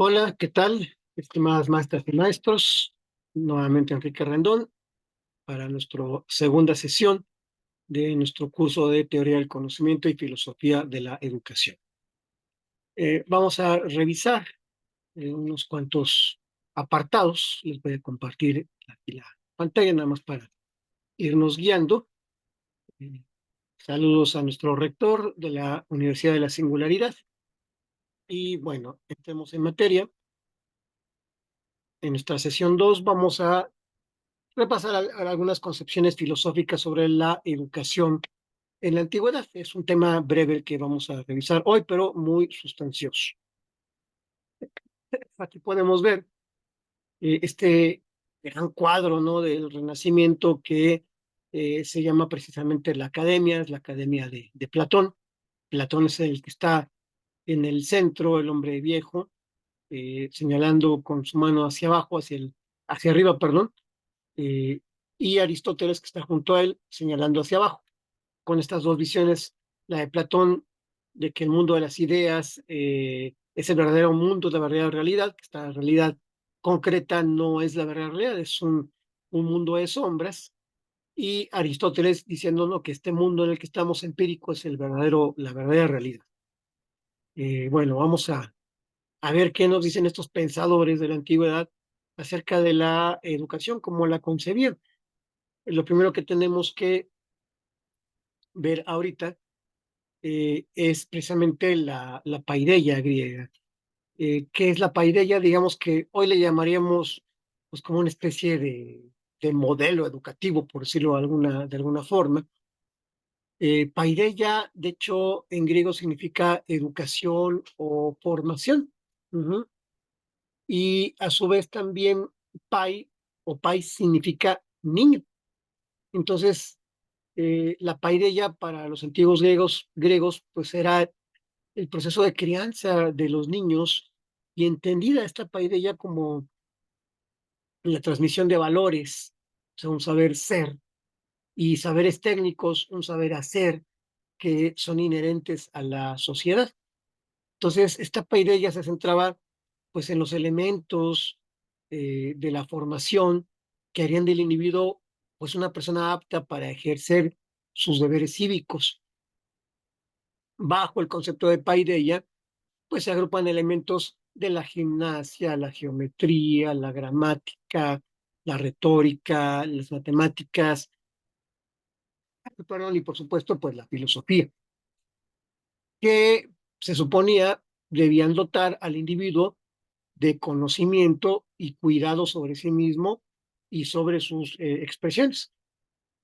Hola, ¿qué tal? Estimadas maestras y maestros, nuevamente Enrique Rendón para nuestra segunda sesión de nuestro curso de Teoría del Conocimiento y Filosofía de la Educación. Vamos a revisar unos cuantos apartados. Les voy a compartir aquí la pantalla nada más para irnos guiando. Eh, Saludos a nuestro rector de la Universidad de la Singularidad. Y bueno, entremos en materia. En nuestra sesión 2 vamos a repasar algunas concepciones filosóficas sobre la educación en la antigüedad. Es un tema breve el que vamos a revisar hoy, pero muy sustancioso. Aquí podemos ver este gran cuadro, ¿no?, del Renacimiento que se llama precisamente la Academia, es la Academia de Platón. Platón es el que está en el centro, el hombre viejo, señalando con su mano hacia abajo, hacia arriba, perdón, eh, y Aristóteles que está junto a él, señalando hacia abajo. Con estas dos visiones, la de Platón, de que el mundo de las ideas es el verdadero mundo, la verdadera realidad, que esta realidad concreta no es la verdadera realidad, es un mundo de sombras, y Aristóteles diciendo no, que este mundo en el que estamos empírico es la verdadera realidad. Bueno, vamos a ver qué nos dicen estos pensadores de la antigüedad acerca de la educación, cómo la concebían. Lo primero que tenemos que ver ahorita es precisamente la paideia griega. ¿Qué es la paideia? Digamos que hoy le llamaríamos pues como una especie de modelo educativo, por decirlo de alguna forma. Paideia, de hecho, en griego significa educación o formación. Ujú. Y a su vez también pai o pais significa niño. Entonces, la paideia para los antiguos griegos pues era el proceso de crianza de los niños y entendida esta paideia como la transmisión de valores, o sea, un saber ser y saberes técnicos, un saber hacer que son inherentes a la sociedad. Entonces, esta paideia se centraba pues en los elementos de la formación que harían del individuo pues una persona apta para ejercer sus deberes cívicos. Bajo el concepto de paideia, pues se agrupan elementos de la gimnasia, la geometría, la gramática, la retórica, las matemáticas, perdón, y por supuesto, pues la filosofía, que se suponía debían dotar al individuo de conocimiento y cuidado sobre sí mismo y sobre sus expresiones.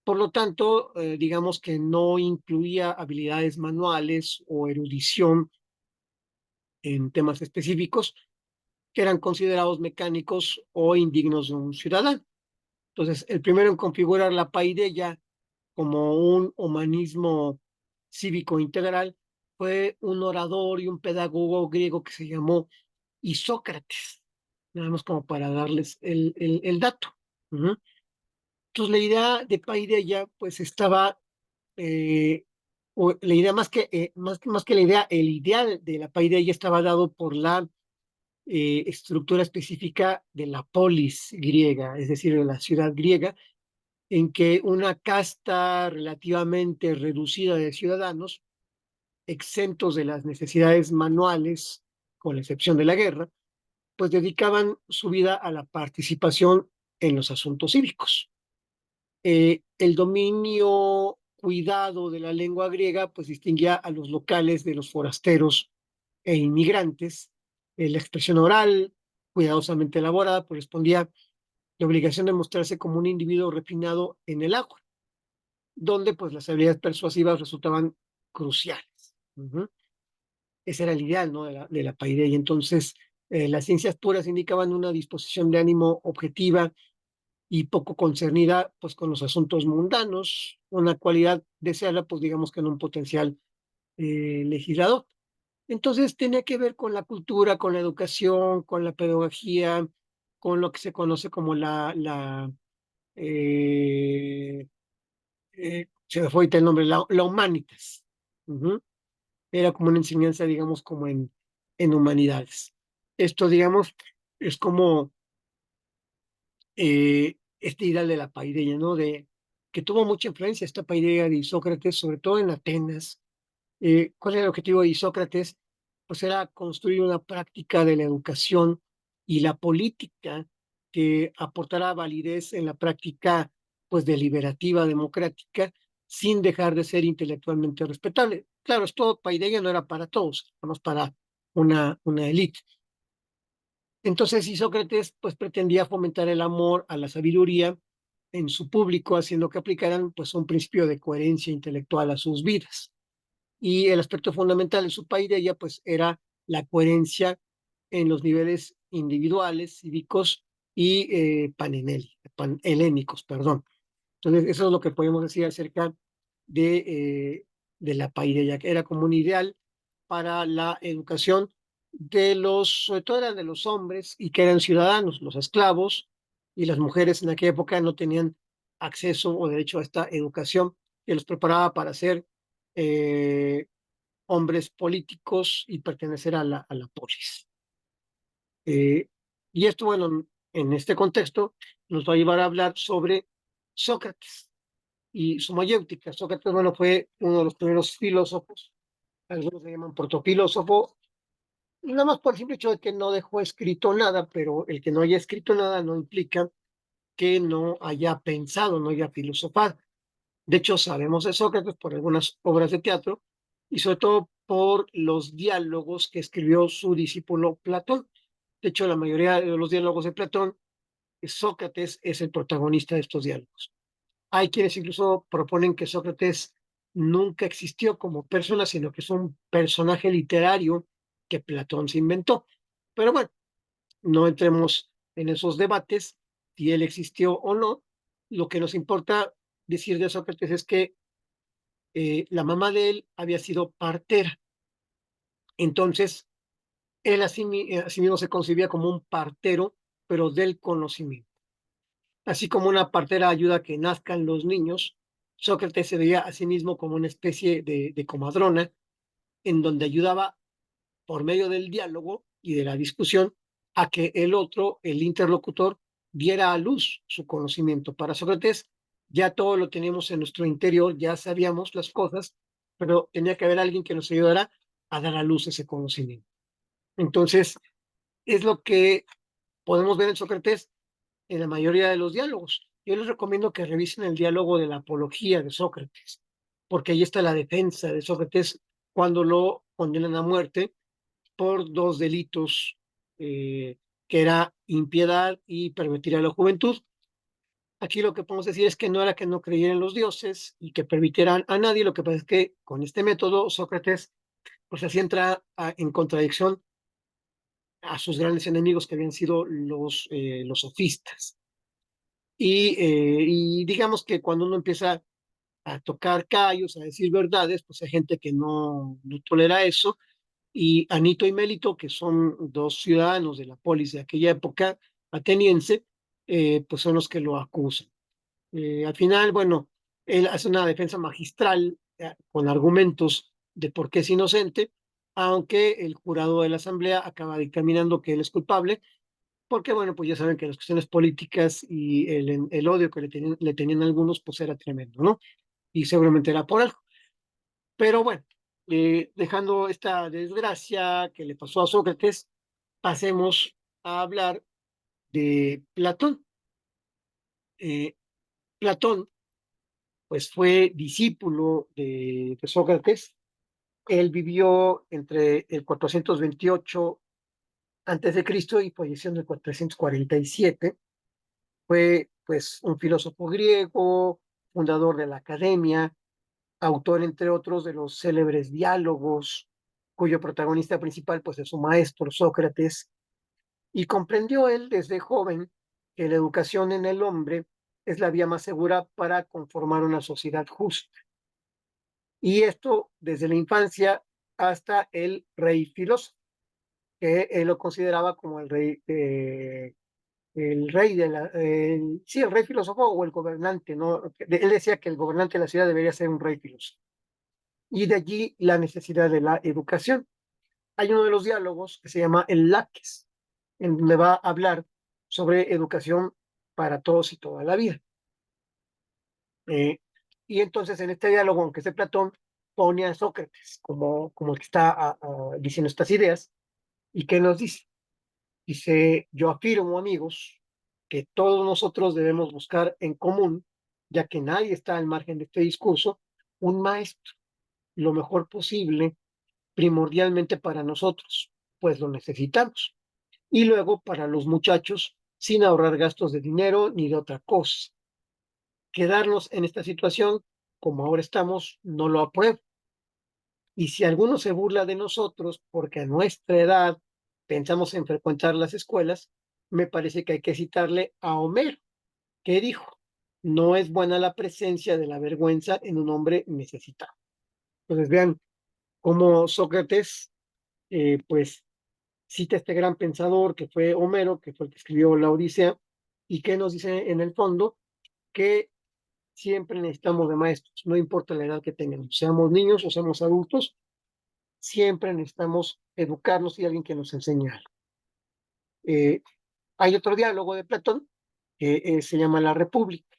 Por lo tanto, digamos que no incluía habilidades manuales o erudición en temas específicos, que eran considerados mecánicos o indignos de un ciudadano. Entonces, el primero en configurar la paideia como un humanismo cívico integral fue un orador y un pedagogo griego que se llamó Isócrates, nada más como para darles el dato. Uh-huh. Entonces, la idea de paideia, pues estaba, o la idea más que la idea, el ideal de la paideia estaba dado por la estructura específica de la polis griega, es decir, de la ciudad griega, en que una casta relativamente reducida de ciudadanos, exentos de las necesidades manuales, con la excepción de la guerra, pues dedicaban su vida a la participación en los asuntos cívicos. El dominio cuidado de la lengua griega, pues distinguía a los locales de los forasteros e inmigrantes. La expresión oral, cuidadosamente elaborada, correspondía la obligación de mostrarse como un individuo refinado en el agua, donde pues las habilidades persuasivas resultaban cruciales. Uh-huh. Ese era el ideal, ¿no?, de la paideia. Entonces, las ciencias puras indicaban una disposición de ánimo objetiva y poco concernida pues con los asuntos mundanos, una cualidad deseada pues digamos que en un potencial legislador. Entonces tenía que ver con la cultura, con la educación, con la pedagogía, con lo que se conoce como se me fue ahorita el nombre, la humanitas. Uh-huh. Era como una enseñanza, digamos, como en humanidades. Esto, digamos, es como este ideal de la paideia, ¿no? De que tuvo mucha influencia esta paideia de Isócrates, sobre todo en Atenas. ¿Cuál era el objetivo de Isócrates? Pues era construir una práctica de la educación y la política que aportara validez en la práctica, pues, deliberativa, democrática, sin dejar de ser intelectualmente respetable. Claro, esto paideia no era para todos, no para una élite. Entonces, Isócrates, pues, pretendía fomentar el amor a la sabiduría en su público, haciendo que aplicaran, pues, un principio de coherencia intelectual a sus vidas. Y el aspecto fundamental de su paideia, pues, era la coherencia en los niveles individuales, cívicos y panhelénicos, perdón. Entonces, eso es lo que podemos decir acerca de, de la paideia, que era como un ideal para la educación de los, sobre todo eran de los hombres y que eran ciudadanos, los esclavos y las mujeres en aquella época no tenían acceso o derecho a esta educación que los preparaba para ser eh, hombres políticos y pertenecer a la polis. Eh, y esto, bueno, en este contexto nos va a llevar a hablar sobre Sócrates y su mayéutica. Sócrates, bueno, fue uno de los primeros filósofos, algunos le llaman protofilósofo, nada más por el simple hecho de que no dejó escrito nada, pero el que no haya escrito nada no implica que no haya pensado, no haya filosofado. De hecho, sabemos de Sócrates por algunas obras de teatro y sobre todo por los diálogos que escribió su discípulo Platón. De hecho, la mayoría de los diálogos de Platón, Sócrates es el protagonista de estos diálogos. Hay quienes incluso proponen que Sócrates nunca existió como persona, sino que es un personaje literario que Platón se inventó. Pero bueno, no entremos en esos debates, si él existió o no. Lo que nos importa decir de Sócrates es que la mamá de él había sido partera. Entonces, él así mismo se concebía como un partero, pero del conocimiento. Así como una partera ayuda a que nazcan los niños, Sócrates se veía a sí mismo como una especie de comadrona, en donde ayudaba por medio del diálogo y de la discusión a que el otro, el interlocutor, diera a luz su conocimiento. Para Sócrates ya todo lo teníamos en nuestro interior, ya sabíamos las cosas, pero tenía que haber alguien que nos ayudara a dar a luz ese conocimiento. Entonces, es lo que podemos ver en Sócrates en la mayoría de los diálogos. Yo les recomiendo que revisen el diálogo de la apología de Sócrates, porque ahí está la defensa de Sócrates cuando lo condenan a muerte por dos delitos, que era impiedad y permitir a la juventud. Aquí lo que podemos decir es que no era que no creyera en los dioses y que permitieran a nadie, lo que pasa es que con este método Sócrates pues así entra en contradicción a sus grandes enemigos que habían sido los sofistas. Y digamos que cuando uno empieza a tocar callos, a decir verdades, pues hay gente que no tolera eso. Y Anito y Melito, que son dos ciudadanos de la polis de aquella época ateniense, pues son los que lo acusan. Al final, bueno, él hace una defensa magistral con argumentos de por qué es inocente, aunque el jurado de la asamblea acaba dictaminando que él es culpable porque, bueno, pues ya saben que las cuestiones políticas y el odio que le tenían algunos, pues era tremendo, ¿no? Y seguramente era por algo. Pero bueno, dejando esta desgracia que le pasó a Sócrates, pasemos a hablar de Platón. Eh, Platón, pues fue discípulo de Sócrates. Él vivió entre el 428 antes de Cristo y falleció en el 447. Fue pues un filósofo griego, fundador de la academia, autor entre otros de los célebres diálogos, cuyo protagonista principal pues es su maestro Sócrates, y comprendió él desde joven que la educación en el hombre es la vía más segura para conformar una sociedad justa. Y esto desde la infancia hasta el rey filósofo, que él lo consideraba como el rey de sí, el rey filósofo o el gobernante, ¿no? Él decía que el gobernante de la ciudad debería ser un rey filósofo. Y de allí la necesidad de la educación. Hay uno de los diálogos que se llama el Laques, en donde va a hablar sobre educación para todos y toda la vida. Eh, y entonces en este diálogo, aunque es de Platón, pone a Sócrates como el que está diciendo estas ideas. ¿Y qué nos dice? Dice, yo afirmo, amigos, que todos nosotros debemos buscar en común, ya que nadie está al margen de este discurso, un maestro, lo mejor posible, primordialmente para nosotros, pues lo necesitamos. Y luego para los muchachos, sin ahorrar gastos de dinero ni de otra cosa. Quedarnos en esta situación, como ahora estamos, no lo apruebo. Y si alguno se burla de nosotros porque a nuestra edad pensamos en frecuentar las escuelas, me parece que hay que citarle a Homero, que dijo, no es buena la presencia de la vergüenza en un hombre necesitado. Entonces vean cómo Sócrates, pues, cita a este gran pensador que fue Homero, que fue el que escribió la Odisea, y que nos dice en el fondo que siempre necesitamos de maestros, no importa la edad que tengamos, seamos niños o seamos adultos, siempre necesitamos educarnos y alguien que nos enseñe algo. Eh, Hay otro diálogo de Platón que se llama La República,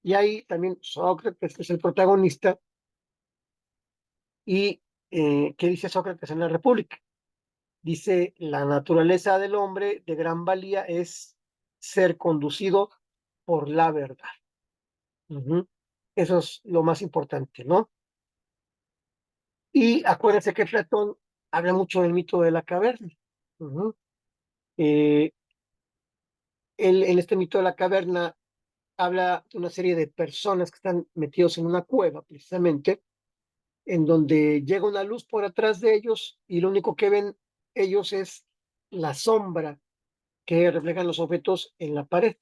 y ahí también Sócrates es el protagonista, y ¿qué dice Sócrates en La República? Dice, la naturaleza del hombre de gran valía es ser conducido por la verdad. Ujú. Eso es lo más importante, ¿no? Y acuérdense que Platón habla mucho del mito de la caverna. Ujú. Eh, en este mito de la caverna habla de una serie de personas que están metidos en una cueva, precisamente, en donde llega una luz por atrás de ellos y lo único que ven ellos es la sombra que reflejan los objetos en la pared.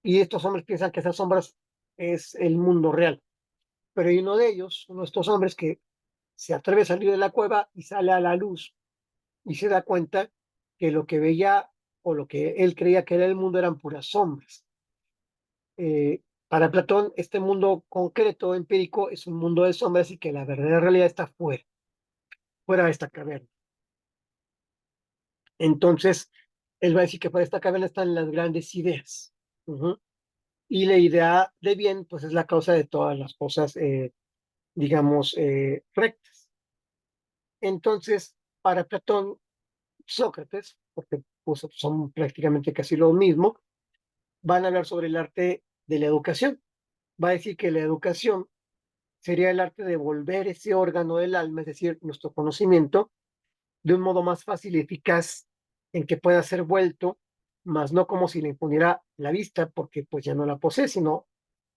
Y estos hombres piensan que esas sombras es el mundo real. Pero hay uno de ellos, uno de estos hombres que se atreve a salir de la cueva y sale a la luz y se da cuenta que lo que veía o lo que él creía que era el mundo eran puras sombras. Para Platón, este mundo concreto, empírico, es un mundo de sombras y que la verdadera realidad está fuera, fuera de esta caverna. Entonces, él va a decir que fuera de esta caverna están las grandes ideas. Ujú. Y la idea de bien, pues es la causa de todas las cosas, digamos, rectas. Entonces, para Platón, Sócrates, porque pues, son prácticamente casi lo mismo, van a hablar sobre el arte de la educación. Va a decir que la educación sería el arte de volver ese órgano del alma, es decir, nuestro conocimiento, de un modo más fácil y eficaz en que pueda ser vuelto, más no como si le imponiera la vista, porque pues ya no la posee, sino,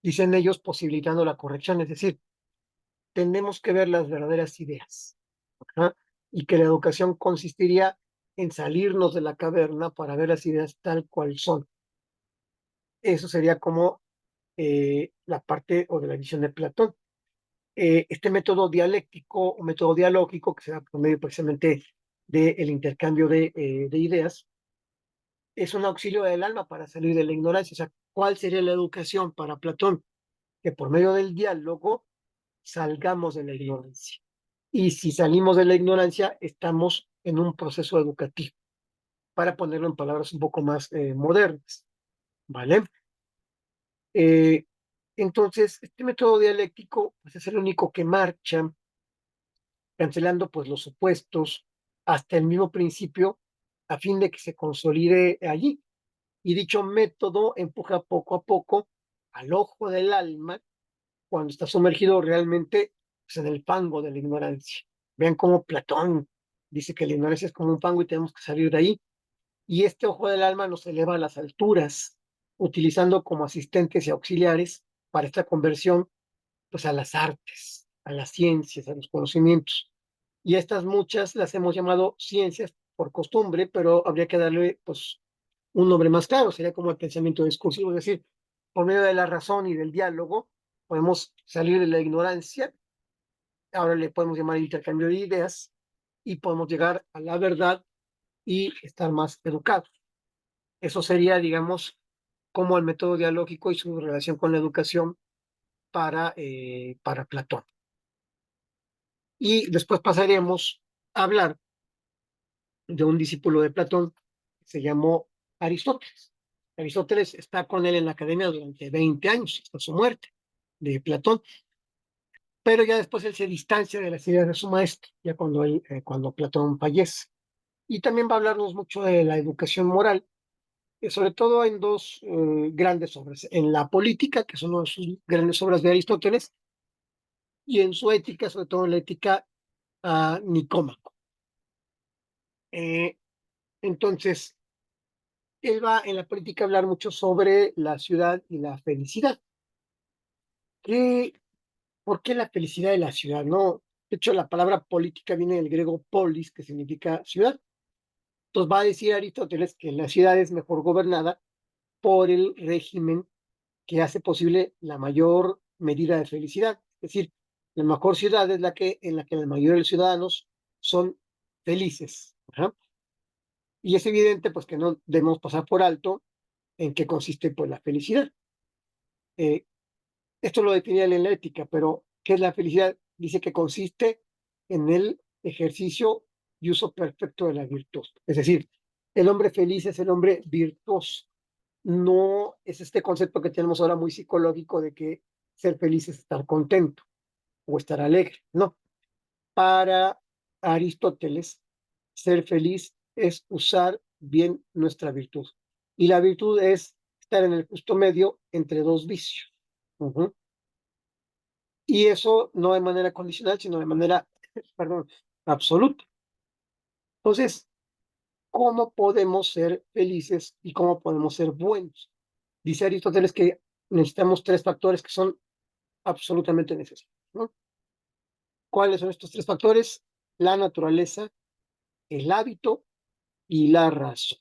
dicen ellos, posibilitando la corrección, es decir, tenemos que ver las verdaderas ideas, ¿ah? Y que la educación consistiría en salirnos de la caverna para ver las ideas tal cual son. Eso sería como la parte o de la visión de Platón. Este método dialéctico o método dialógico, que se da por medio precisamente del intercambio de ideas, es un auxilio del alma para salir de la ignorancia. O sea, ¿cuál sería la educación para Platón? Que por medio del diálogo salgamos de la ignorancia. Y si salimos de la ignorancia, estamos en un proceso educativo, para ponerlo en palabras un poco más modernas, ¿vale? Eh, entonces, este método dialéctico pues, es el único que marcha cancelando pues los supuestos hasta el mismo principio a fin de que se consolide allí. Y dicho método empuja poco a poco al ojo del alma cuando está sumergido realmente pues, en el fango de la ignorancia. Vean cómo Platón dice que la ignorancia es como un fango y tenemos que salir de ahí. Y este ojo del alma nos eleva a las alturas, utilizando como asistentes y auxiliares para esta conversión pues, a las artes, a las ciencias, a los conocimientos. Y estas muchas las hemos llamado ciencias por costumbre, pero habría que darle pues un nombre más claro, sería como el pensamiento discursivo, es decir, por medio de la razón y del diálogo podemos salir de la ignorancia, ahora le podemos llamar intercambio de ideas y podemos llegar a la verdad y estar más educados. Eso sería, digamos, como el método dialógico y su relación con la educación para Platón. Y después pasaremos a hablar de un discípulo de Platón, se llamó Aristóteles. Aristóteles está con él en la academia durante 20 años, hasta su muerte, de Platón, pero ya después él se distancia de las ideas de su maestro, ya cuando Platón fallece. Y también va a hablarnos mucho de la educación moral, sobre todo en dos grandes obras, en la política, que son una de sus grandes obras de Aristóteles, y en su ética, sobre todo en la ética a Nicómaco. Entonces, él va en la política a hablar mucho sobre la ciudad y la felicidad. ¿Qué, ¿Por qué la felicidad de la ciudad? No, de hecho, la palabra política viene del griego polis, que significa ciudad. Entonces va a decir Aristóteles que la ciudad es mejor gobernada por el régimen que hace posible la mayor medida de felicidad. Es decir, la mejor ciudad es en la que la mayoría de los ciudadanos son felices. Ajá. Y es evidente pues que no debemos pasar por alto en qué consiste pues la felicidad. Eh, Esto lo definía él en la ética, pero ¿qué es la felicidad? Dice que consiste en el ejercicio y uso perfecto de la virtud. Es decir, el hombre feliz es el hombre virtuoso. No es este concepto que tenemos ahora muy psicológico de que ser feliz es estar contento o estar alegre. No, para Aristóteles, ser feliz es usar bien nuestra virtud. Y la virtud es estar en el justo medio entre dos vicios. Ujú. Y eso no de manera condicional, sino de manera, perdón, absoluta. Entonces, ¿cómo podemos ser felices y cómo podemos ser buenos? Dice Aristóteles que necesitamos tres factores que son absolutamente necesarios, ¿no? ¿Cuáles son estos tres factores? La naturaleza, el hábito y la razón,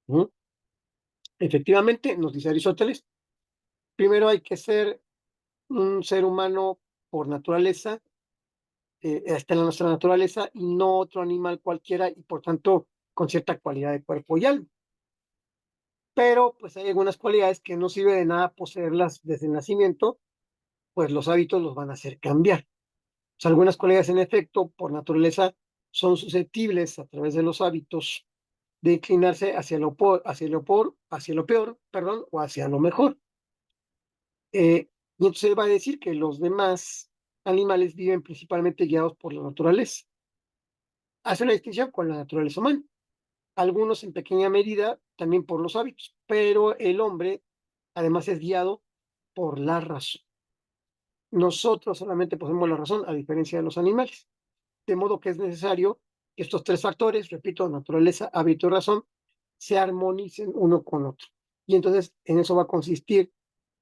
¿no? Efectivamente, nos dice Aristóteles, primero hay que ser un ser humano por naturaleza, está en nuestra naturaleza y no otro animal cualquiera y por tanto con cierta cualidad de cuerpo y alma. Pero pues hay algunas cualidades que no sirve de nada poseerlas desde el nacimiento, pues los hábitos los van a hacer cambiar. O sea, algunas cualidades en efecto por naturaleza son susceptibles a través de los hábitos de inclinarse hacia lo peor, perdón, o hacia lo mejor. Y entonces él va a decir que los demás animales viven principalmente guiados por la naturaleza. Hace una distinción con la naturaleza humana. Algunos en pequeña medida también por los hábitos, pero el hombre además es guiado por la razón. Nosotros solamente poseemos la razón a diferencia de los animales. De modo que es necesario que estos tres factores, repito, naturaleza, hábito y razón, se armonicen uno con otro. Y entonces en eso va a consistir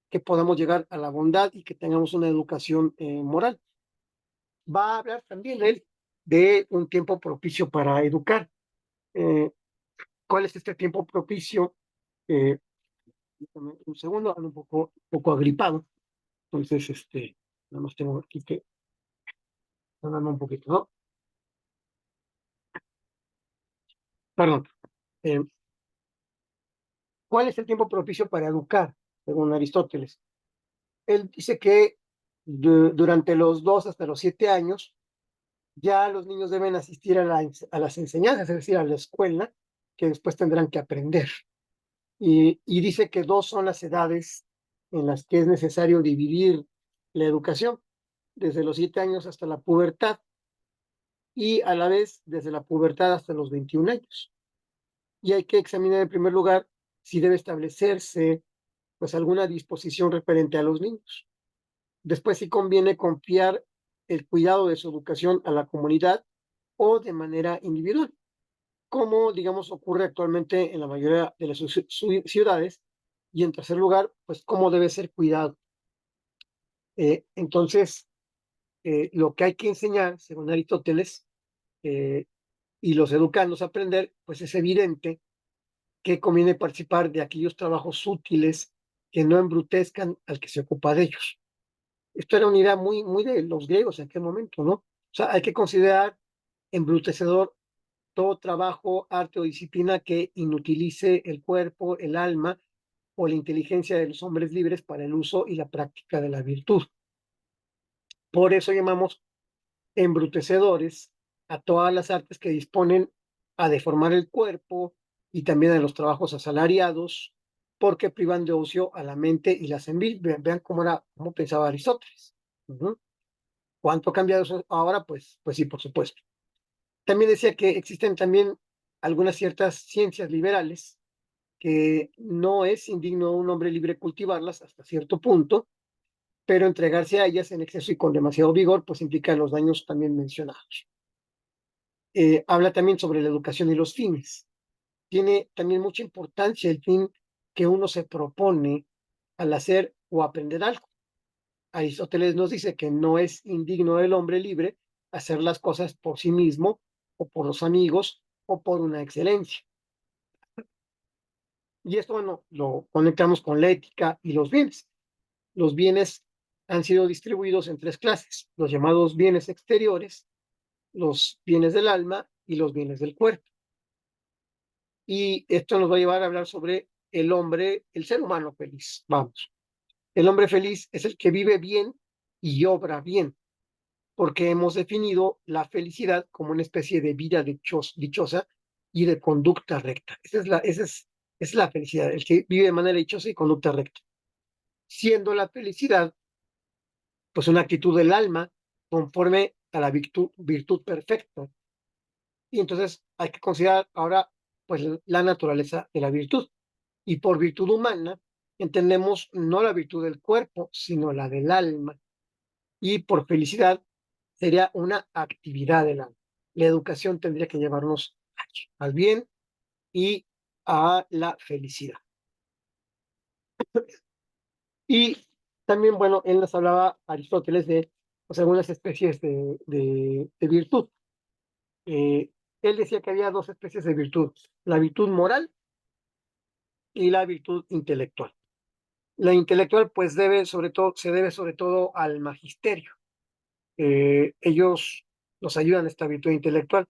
que podamos llegar a la bondad y que tengamos una educación moral. Va a hablar también él de un tiempo propicio para educar. Eh, ¿Cuál es este tiempo propicio? Eh, un segundo, ando un poco agripado. Entonces, nada más tengo aquí que andando un poquito, ¿no? Perdón. Eh, ¿Cuál es el tiempo propicio para educar, según Aristóteles? Él dice que durante los 2 hasta los 7 años ya los niños deben asistir a las enseñanzas, es decir, a la escuela, que después tendrán que aprender. Y dice que dos son las edades en las que es necesario dividir la educación, desde los 7 años hasta la pubertad y a la vez desde la pubertad hasta los 21 años. Y hay que examinar en primer lugar si debe establecerse pues alguna disposición referente a los niños. Después si conviene confiar el cuidado de su educación a la comunidad o de manera individual, como digamos ocurre actualmente en la mayoría de las ciudades. Y en tercer lugar, pues cómo debe ser cuidado. Entonces, lo que hay que enseñar, según Aristóteles, eh, y los educandos a aprender, pues es evidente que conviene participar de aquellos trabajos útiles que no embrutezcan al que se ocupa de ellos. Esto era una idea muy de los griegos en aquel momento, ¿no? O sea, hay que considerar embrutecedor todo trabajo, arte o disciplina que inutilice el cuerpo, el alma o la inteligencia de los hombres libres para el uso y la práctica de la virtud. Por eso llamamos embrutecedores a todas las artes que disponen a deformar el cuerpo, y también en los trabajos asalariados, porque privan de ocio a la mente y las envidias. Vean cómo pensaba Aristóteles. Ujú. ¿Cuánto ha cambiado eso ahora? Pues sí, por supuesto. También decía que existen también algunas ciertas ciencias liberales que no es indigno de un hombre libre cultivarlas hasta cierto punto, pero entregarse a ellas en exceso y con demasiado vigor, pues implica los daños también mencionados. Habla también sobre la educación y los fines. Tiene también mucha importancia el fin que uno se propone al hacer o aprender algo. Aristóteles nos dice que no es indigno del hombre libre hacer las cosas por sí mismo o por los amigos o por una excelencia. Y esto, bueno, lo conectamos con la ética y los bienes. Los bienes han sido distribuidos en tres clases: los llamados bienes exteriores, los bienes del alma y los bienes del cuerpo. Y esto nos va a llevar a hablar sobre el hombre, el ser humano feliz. Vamos. El hombre feliz es el que vive bien y obra bien, porque hemos definido la felicidad como una especie de vida dichosa y de conducta recta. Esa es la felicidad, el que vive de manera dichosa y conducta recta. Siendo la felicidad, pues, una actitud del alma conforme a la virtud perfecta. Y entonces hay que considerar ahora, pues, la naturaleza de la virtud. Y por virtud humana entendemos no la virtud del cuerpo, sino la del alma. Y por felicidad sería una actividad del alma. La educación tendría que llevarnos al bien y a la felicidad. Y también, bueno, él nos hablaba, Aristóteles, de, pues, algunas especies de virtud. Eh, Él decía que había dos especies de virtud: la virtud moral y la virtud intelectual. La intelectual, pues, se debe sobre todo al magisterio. Ellos nos ayudan a esta virtud intelectual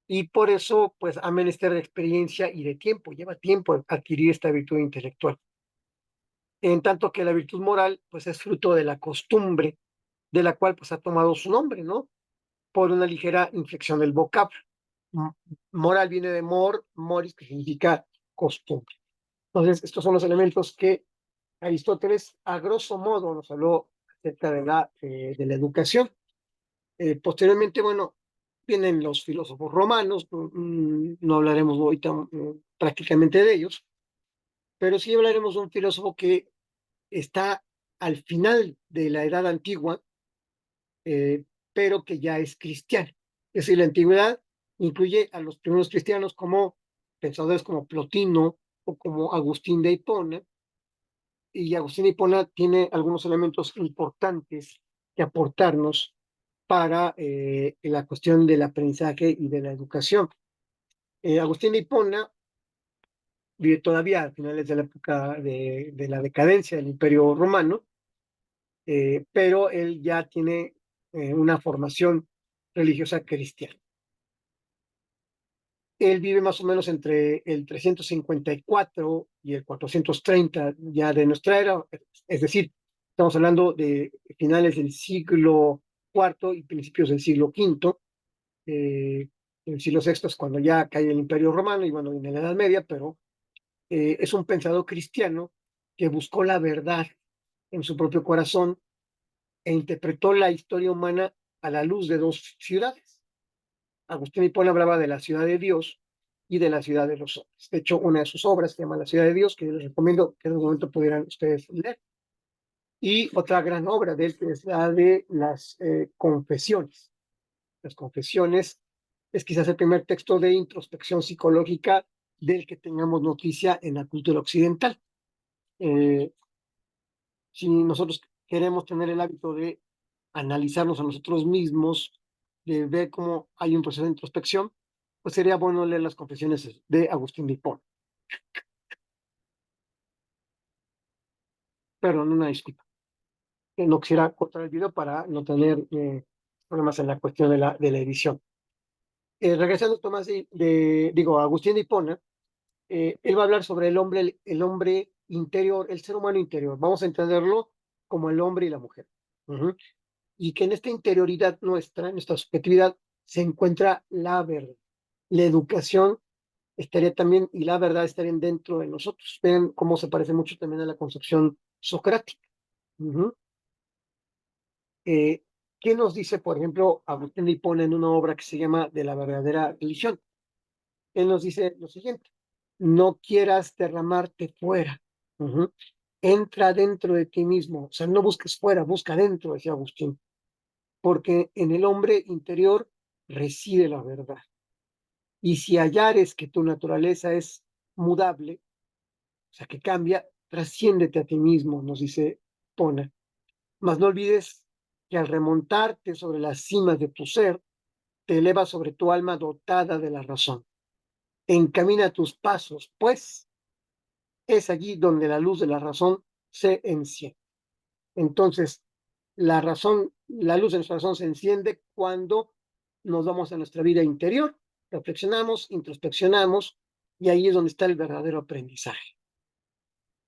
y por eso, pues, ha menester de experiencia y de tiempo. Lleva tiempo adquirir esta virtud intelectual. En tanto que la virtud moral, pues, es fruto de la costumbre, de la cual, pues, ha tomado su nombre, ¿no? Por una ligera inflexión del vocablo. Moral viene de moris, que significa costumbre. Entonces, estos son los elementos que Aristóteles, a grosso modo, nos habló acerca de la educación. Posteriormente, bueno, vienen los filósofos romanos. No hablaremos ahorita prácticamente de ellos, pero sí hablaremos de un filósofo que está al final de la edad antigua, eh, pero que ya es cristiano. Es decir, la antigüedad incluye a los primeros cristianos como pensadores como Plotino o como Agustín de Hipona, y Agustín de Hipona tiene algunos elementos importantes que aportarnos para la cuestión del aprendizaje y de la educación. Agustín de Hipona vive todavía a finales de la época de la decadencia del Imperio Romano, pero él ya tiene una formación religiosa cristiana. Él vive más o menos entre el 354 y el 430 ya de nuestra era, es decir, estamos hablando de finales del siglo cuarto y principios del siglo quinto. El siglo sexto es cuando ya cae el Imperio Romano y, bueno, en la Edad Media, pero es un pensador cristiano que buscó la verdad en su propio corazón e interpretó la historia humana a la luz de dos ciudades. Agustín Hipona hablaba de la ciudad de Dios y de la ciudad de los hombres. De hecho, una de sus obras se llama La ciudad de Dios, que yo les recomiendo que en algún momento pudieran ustedes leer. Y otra gran obra de él, que es la de las confesiones. Las confesiones es quizás el primer texto de introspección psicológica del que tengamos noticia en la cultura occidental. Eh, si nosotros queremos tener el hábito de analizarnos a nosotros mismos, de ver cómo hay un proceso de introspección, pues sería bueno leer las confesiones de Agustín de Hipona. Perdón, una disculpa. No quisiera cortar el video para no tener problemas en la cuestión de la edición. Regresando a Tomás digo, Agustín de Hipona, él va a hablar sobre el hombre interior, el ser humano interior. Vamos a entenderlo como el hombre y la mujer. Ujú. Y que en esta interioridad nuestra, en nuestra subjetividad, se encuentra la verdad. La educación estaría también, y la verdad estarían dentro de nosotros. Vean cómo se parece mucho también a la concepción socrática. Ujú. Eh, ¿Qué nos dice, por ejemplo, Agustín de Hipona en una obra que se llama De la verdadera religión? Él nos dice lo siguiente: no quieras derramarte fuera. Ujú. Entra dentro de ti mismo, o sea, no busques fuera, busca dentro, decía Agustín, porque en el hombre interior reside la verdad. Y si hallares que tu naturaleza es mudable, o sea, que cambia, trasciéndete a ti mismo, nos dice Pona. Mas no olvides que al remontarte sobre las cimas de tu ser, te elevas sobre tu alma dotada de la razón. Encamina tus pasos, pues es allí donde la luz de la razón se enciende. Entonces, la razón, la luz de nuestra razón se enciende cuando nos vamos a nuestra vida interior, reflexionamos, introspeccionamos, y ahí es donde está el verdadero aprendizaje.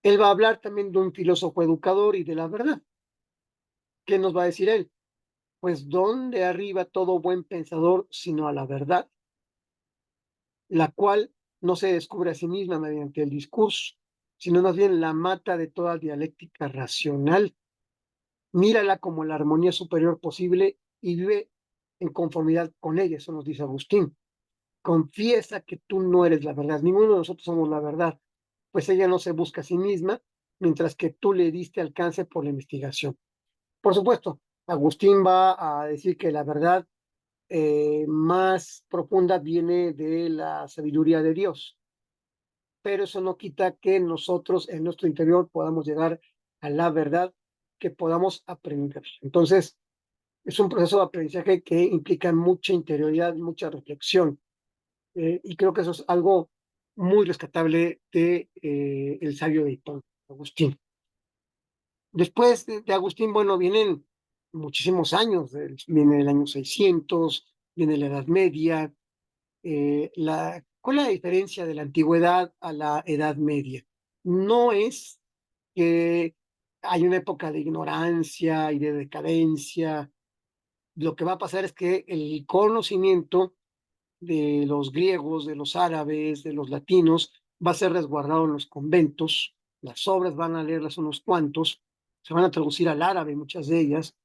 Él va a hablar también de un filósofo educador y de la verdad. ¿Qué nos va a decir él? Pues ¿dónde arriba todo buen pensador sino a la verdad, la cual no se descubre a sí misma mediante el discurso, sino más bien la mata de toda dialéctica racional? Mírala como la armonía superior posible y vive en conformidad con ella, eso nos dice Agustín. Confiesa que tú no eres la verdad, ninguno de nosotros somos la verdad, pues ella no se busca a sí misma, mientras que tú le diste alcance por la investigación. Por supuesto, Agustín va a decir que la verdad más profunda viene de la sabiduría de Dios, pero eso no quita que nosotros en nuestro interior podamos llegar a la verdad, que podamos aprender. Entonces, es un proceso de aprendizaje que implica mucha interioridad, mucha reflexión, y creo que eso es algo muy rescatable de el sabio de Hipón, Agustín. Después de Agustín, bueno, vienen muchísimos años, viene el año 600, viene la Edad Media. ¿Cuál es la diferencia de la antigüedad a la Edad Media? No es que hay una época de ignorancia y de decadencia. Lo que va a pasar es que el conocimiento de los griegos, de los árabes, de los latinos, va a ser resguardado en los conventos. Las obras van a leerlas unos cuantos, se van a traducir al árabe, muchas de ellas.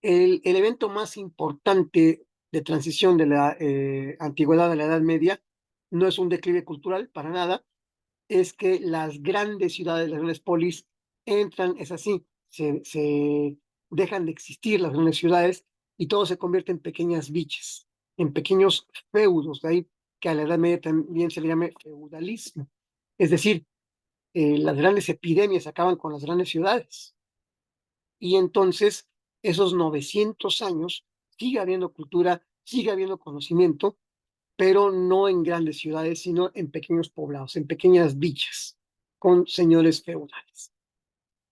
El evento más importante de transición de la antigüedad a la Edad Media no es un declive cultural para nada, es que las grandes ciudades, las grandes polis, entran, es así, se dejan de existir las grandes ciudades y todo se convierte en pequeñas villas, en pequeños feudos, de ahí que a la Edad Media también se le llame feudalismo. Es decir, las grandes epidemias acaban con las grandes ciudades, y entonces esos 900 años sigue habiendo cultura, sigue habiendo conocimiento, pero no en grandes ciudades, sino en pequeños poblados, en pequeñas villas, con señores feudales.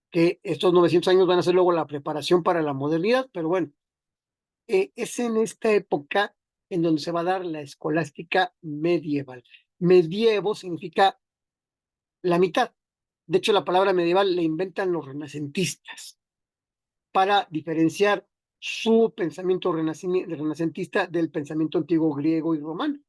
Que estos 900 años van a ser luego la preparación para la modernidad, pero bueno, es en esta época en donde se va a dar la escolástica medieval. Medievo significa la mitad. De hecho, la palabra medieval la inventan los renacentistas para diferenciar su pensamiento renacentista del pensamiento antiguo griego y romano.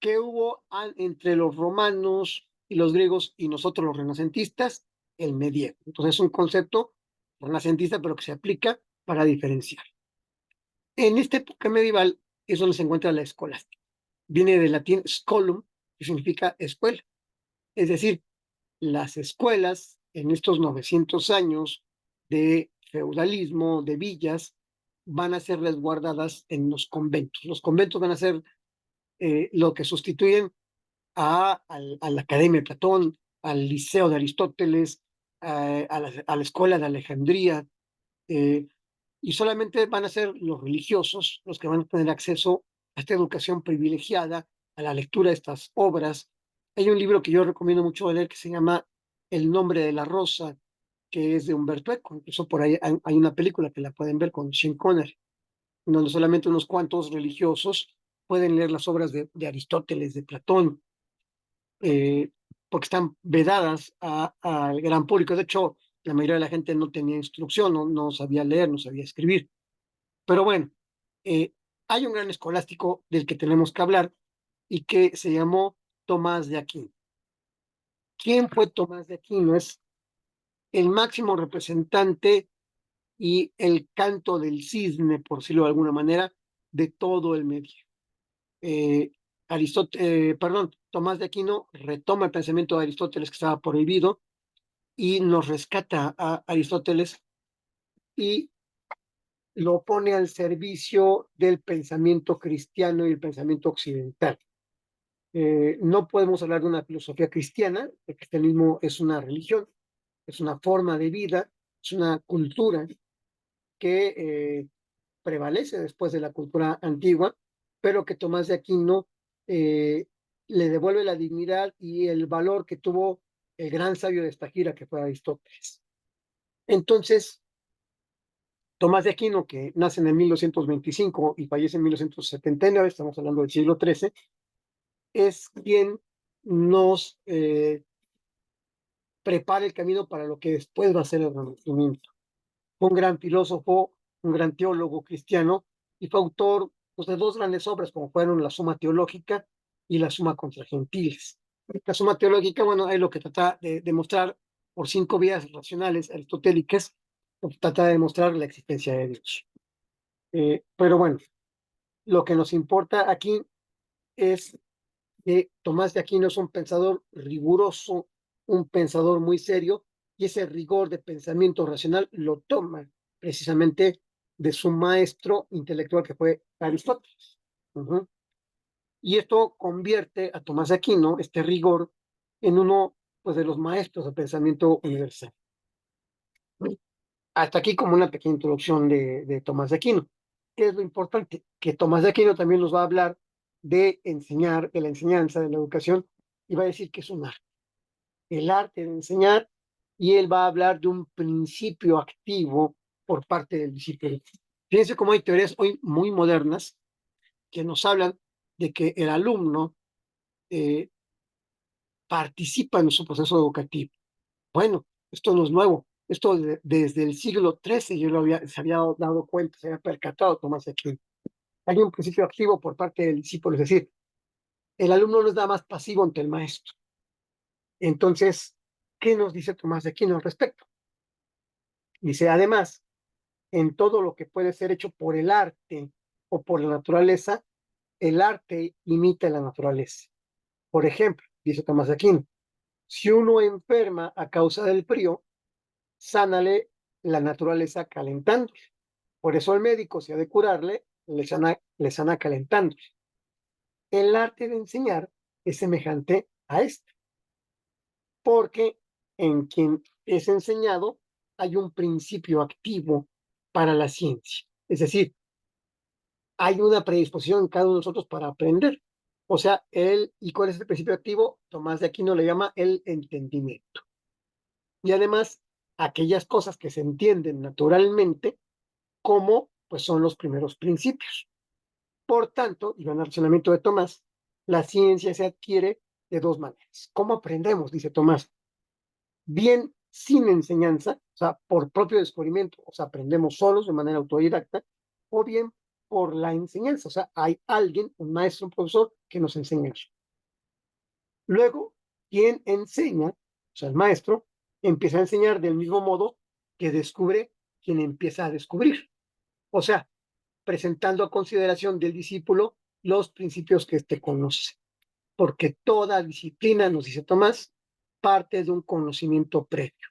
¿Qué hubo entre los romanos y los griegos y nosotros los renacentistas? El medievo. Entonces es un concepto renacentista, pero que se aplica para diferenciar. En esta época medieval es donde se encuentra la escolástica. Viene del latín scolum, que significa escuela. Es decir, las escuelas en estos 900 años de feudalismo, de villas, van a ser resguardadas en los conventos. Los conventos van a ser lo que sustituyen a la Academia de Platón, al Liceo de Aristóteles, a la Escuela de Alejandría, eh, y solamente van a ser los religiosos los que van a tener acceso a esta educación privilegiada, a la lectura de estas obras. Hay un libro que yo recomiendo mucho leer que se llama El nombre de la rosa, que es de Humberto Eco. Incluso por ahí hay una película que la pueden ver con Sean Connery, donde solamente unos cuantos religiosos pueden leer las obras de Aristóteles, de Platón, eh, porque están vedadas al gran público. De hecho, la mayoría de la gente no tenía instrucción, no sabía leer, no sabía escribir. Pero bueno, eh, hay un gran escolástico del que tenemos que hablar, y que se llamó Tomás de Aquino. ¿Quién fue Tomás de Aquino? Es el máximo representante y el canto del cisne, por decirlo de alguna manera, de todo el medio. Eh, Tomás de Aquino retoma el pensamiento de Aristóteles que estaba prohibido y nos rescata a Aristóteles y lo pone al servicio del pensamiento cristiano y el pensamiento occidental. No podemos hablar de una filosofía cristiana, el cristianismo es una religión, es una forma de vida, es una cultura que prevalece después de la cultura antigua, pero que Tomás de Aquino eh, le devuelve la dignidad y el valor que tuvo el gran sabio de esta gira que fue Aristóteles. Entonces, Tomás de Aquino, que nace en el 1225 y fallece en 1279, estamos hablando del siglo XIII, es quien nos prepara el camino para lo que después va a ser el Renacimiento. Fue un gran filósofo, un gran teólogo cristiano y fue autor pues, de dos grandes obras como fueron la Suma Teológica y la Suma contra Gentiles. La Suma Teológica, bueno, es lo que trata de demostrar por 5 vías racionales aristotélicas, trata de demostrar la existencia de Dios. Pero bueno, lo que nos importa aquí es que Tomás de Aquino es un pensador riguroso, un pensador muy serio, y ese rigor de pensamiento racional lo toma precisamente de su maestro intelectual que fue Aristóteles. Uh-huh. Y esto convierte a Tomás de Aquino, este rigor, en uno pues, de los maestros del pensamiento universal. Hasta aquí como una pequeña introducción de Tomás de Aquino. ¿Qué es lo importante? Que Tomás de Aquino también nos va a hablar de enseñar, de la enseñanza, de la educación, y va a decir que es un arte, el arte de enseñar, y él va a hablar de un principio activo por parte del discípulo. Fíjense cómo hay teorías hoy muy modernas que nos hablan de que el alumno eh, participa en su proceso educativo. Bueno, esto no es nuevo. Esto desde el siglo XIII se había dado cuenta, se había percatado Tomás de Aquino. Hay un principio activo por parte del discípulo, es decir, el alumno no es nada más pasivo ante el maestro. Entonces, ¿qué nos dice Tomás de Aquino al respecto? Dice, además, en todo lo que puede ser hecho por el arte o por la naturaleza, el arte imita la naturaleza. Por ejemplo, dice Tomás de Aquino, si uno enferma a causa del frío, sánale la naturaleza calentándole. Por eso el médico, si ha de curarle, le sana calentándole. El arte de enseñar es semejante a esto, porque en quien es enseñado hay un principio activo para la ciencia. Es decir, hay una predisposición en cada uno de nosotros para aprender. O sea, ¿y cuál es el principio activo? Tomás de Aquino le llama el entendimiento. Y además, aquellas cosas que se entienden naturalmente como pues son los primeros principios. Por tanto, y en el razonamiento de Tomás, la ciencia se adquiere de dos maneras. ¿Cómo aprendemos? Dice Tomás. Bien sin enseñanza, o sea, por propio descubrimiento, o sea, aprendemos solos de manera autodidacta, o bien por la enseñanza, o sea, hay alguien, un maestro, un profesor, que nos enseña eso. Luego, quien enseña, o sea, el maestro, empieza a enseñar del mismo modo que descubre quien empieza a descubrir. O sea, presentando a consideración del discípulo los principios que éste conoce. Porque toda disciplina, nos dice Tomás, parte de un conocimiento previo.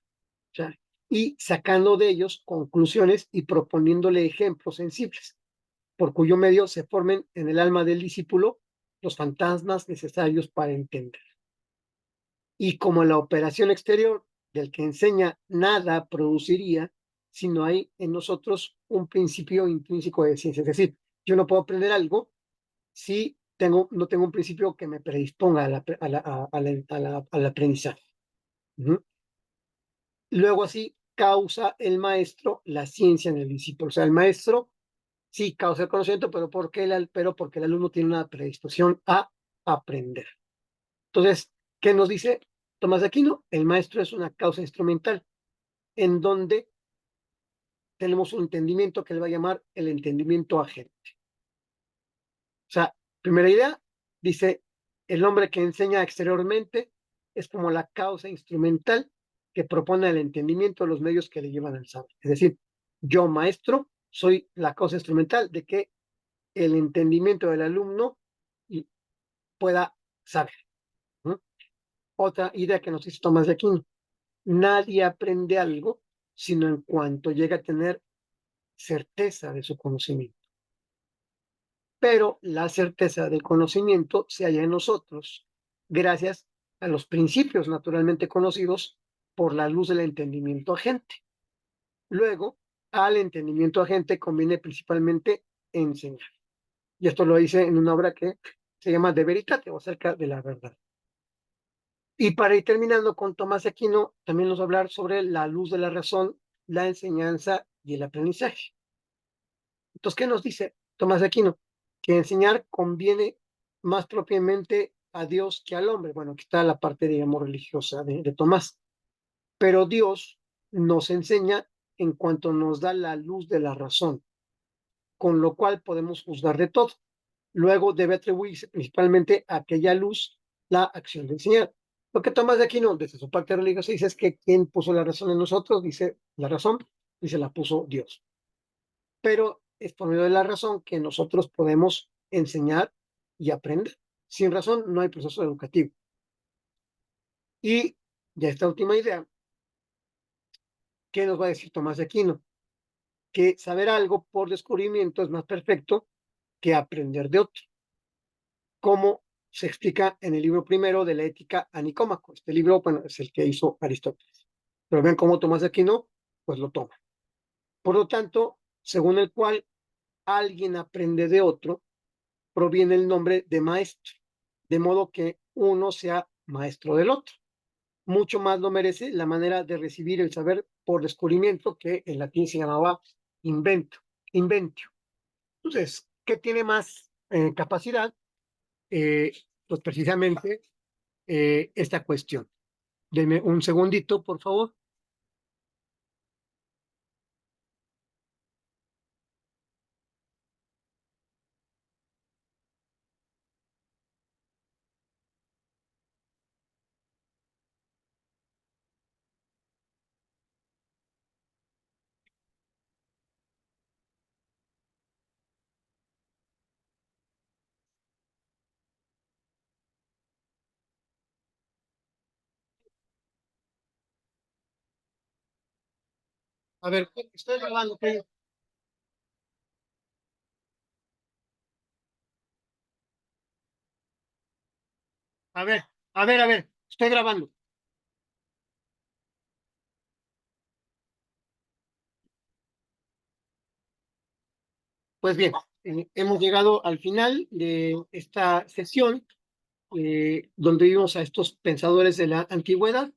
O sea, y sacando de ellos conclusiones y proponiéndole ejemplos sensibles, por cuyo medio se formen en el alma del discípulo los fantasmas necesarios para entender. Y como la operación exterior del que enseña nada produciría, sino hay en nosotros un principio intrínseco de ciencia. Es decir, yo no puedo aprender algo si no tengo un principio que me predisponga al aprendizaje. Uh-huh. Luego así causa el maestro la ciencia en el discípulo. O sea, el maestro sí causa el conocimiento, pero porque el alumno tiene una predisposición a aprender. Entonces, ¿qué nos dice Tomás de Aquino? El maestro es una causa instrumental en donde tenemos un entendimiento que él va a llamar el entendimiento agente. O sea, primera idea, dice, El hombre que enseña exteriormente es como la causa instrumental que propone el entendimiento de los medios que le llevan al saber. Es decir, yo, maestro, soy la causa instrumental de que el entendimiento del alumno pueda saber. ¿No? Otra idea que nos dice Tomás de Aquino: nadie aprende algo sino en cuanto llega a tener certeza de su conocimiento. Pero la certeza del conocimiento se halla en nosotros gracias a los principios naturalmente conocidos por la luz del entendimiento agente. Luego, al entendimiento agente conviene principalmente enseñar. Y esto lo dice en una obra que se llama De Veritate, o acerca de la verdad. Y para ir terminando con Tomás de Aquino, también nos va a hablar sobre la luz de la razón, la enseñanza y el aprendizaje. Entonces, ¿qué nos dice Tomás de Aquino? Que enseñar conviene más propiamente a Dios que al hombre. Bueno, aquí está la parte, digamos, religiosa de Tomás. Pero Dios nos enseña en cuanto nos da la luz de la razón, con lo cual podemos juzgar de todo. Luego debe atribuirse principalmente a aquella luz la acción de enseñar. Lo que Tomás de Aquino, desde su parte religiosa, dice es que quien puso la razón en nosotros, dice la razón, dice la puso Dios. Pero es por medio de la razón que nosotros podemos enseñar y aprender. Sin razón no hay proceso educativo. Y ya esta última idea, ¿qué nos va a decir Tomás de Aquino? Que saber algo por descubrimiento es más perfecto que aprender de otro, como se explica en el libro primero de la Ética a Nicómaco. Este libro, bueno, es el que hizo Aristóteles. Pero ven cómo Tomás de Aquino, pues lo toma. Por lo tanto, según el cual alguien aprende de otro, proviene el nombre de maestro, de modo que uno sea maestro del otro. Mucho más lo merece la manera de recibir el saber por descubrimiento, que en latín se llamaba inventio. Entonces, ¿qué tiene más capacidad? Eh, pues precisamente esta cuestión. Deme un segundito, por favor. A ver, estoy grabando. A ver, a ver, estoy grabando. Pues bien, hemos llegado al final de esta sesión, donde vimos a estos pensadores de la antigüedad.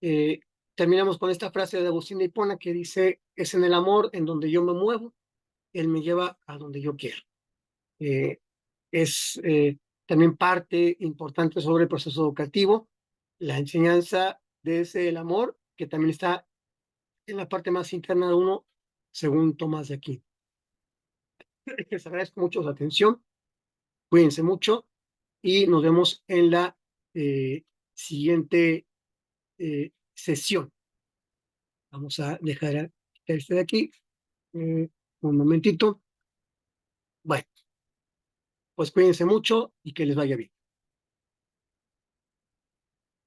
Eh, Terminamos con esta frase de Agustín de Hipona que dice: es en el amor en donde yo me muevo, él me lleva a donde yo quiero. Eh, es también parte importante sobre el proceso educativo, la enseñanza de ese el amor, que también está en la parte más interna de uno, según Tomás de Aquino. Les agradezco mucho su atención, cuídense mucho y nos vemos en la siguiente sesión. Vamos a dejar este de aquí un momentito. Bueno, pues cuídense mucho y que les vaya bien.